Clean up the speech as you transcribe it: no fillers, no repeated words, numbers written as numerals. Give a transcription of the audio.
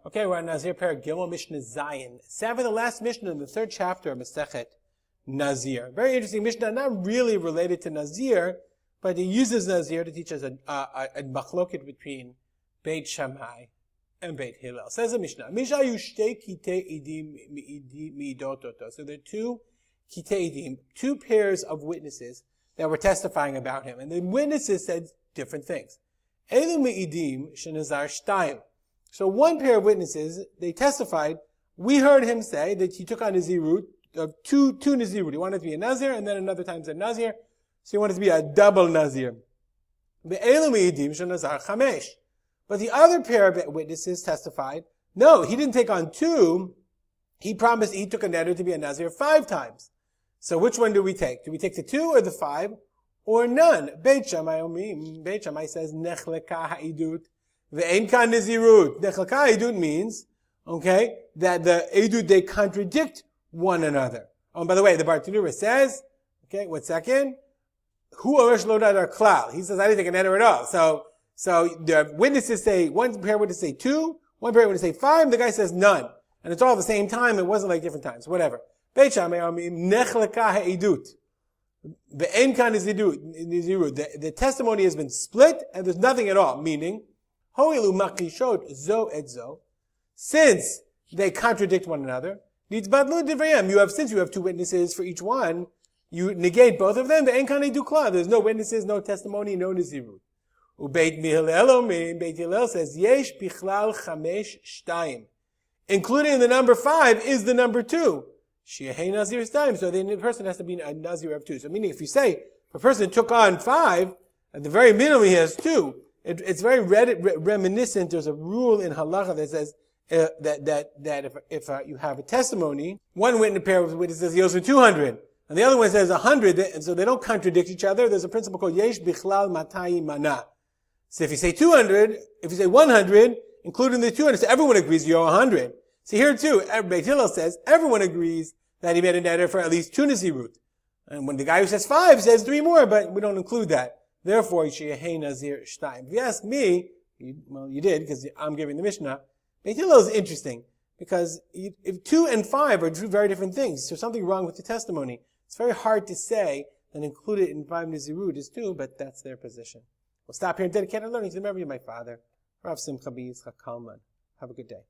Okay, we're on Nazir Perek Gimel Mishnah Zayin. Seven, the last Mishnah in the third chapter of Masechet Nazir. Very interesting Mishnah, not really related to Nazir, but he uses Nazir to teach us a machloket between Beit Shammai and Beit Hillel. Says the Mishnah, so there are two kitei idim, two pairs of witnesses that were testifying about him, and the witnesses said different things. Elu me'idim shenazar shtayim. So one pair of witnesses, they testified, we heard him say that he took on Nezirut, two Nezirut. He wanted to be a Nazir, and then another time said Nazir, so he wanted to be a double Nazir. But the other pair of witnesses testified, no, he didn't take on two, he promised he took a neder to be a Nazir 5 times. So which one do we take? Do we take the 2 or the 5? Or none? Beit Shammai says, Nechleka ha'idut. Ve'en kan Nezirut. Nechleka ha'idut means, okay, that the idut, they contradict one another. Oh, and by the way, the Bartanura says, okay, 1 second, Hu Arish lo nadar klal. He says, I didn't take a neder at all. So the witnesses say, one pair of witnesses say 2, one pair of witnesses say 5, the guy says none. And it's all the same time, it wasn't like different times, whatever. Beit Shammai nechleka ha'idut. Ve'en kan Nezirut. The testimony has been split, and there's nothing at all, meaning, ho'ilu makishot zo et zo, since they contradict one another, nitzbadlu divrayim, since you have 2 witnesses for each one, you negate both of them, ve'en kan ha'idut klal. There's no witnesses, no testimony, no Nezirut. Ubeit Hillel says, yesh bichlal chamesh shtayim. Including the number 5 is the number 2. She'ehei Nazir shtayim. So the person has to be a Nazir of 2. So meaning if you say, if a person took on 5, at the very minimum he has 2, it's very reminiscent. There's a rule in halacha that says that if you have a testimony, one pair of witnesses he owes for 200, and the other one says 100, and so they don't contradict each other. There's a principle called yesh bichlal matai mana. So if you say 200, if you say 100, including the 200, so everyone agrees you owe 100. So here too, Beit Hillel says everyone agrees that he made a neder for at least 2 Nezirut. And when the guy who says 5 says 3 more, but we don't include that. Therefore, She'ehei Nazir shtayim. If you ask me, you did, because I'm giving the Mishnah, Beit Hillel is interesting, because if 2 and 5 are 2 very different things, there's something wrong with the testimony. It's very hard to say that included in 5 Nezirut is 2, but that's their position. We'll stop here and dedicate our learning to the memory of my father, Rav Simcha B. Yitzchak Kalman. Have a good day.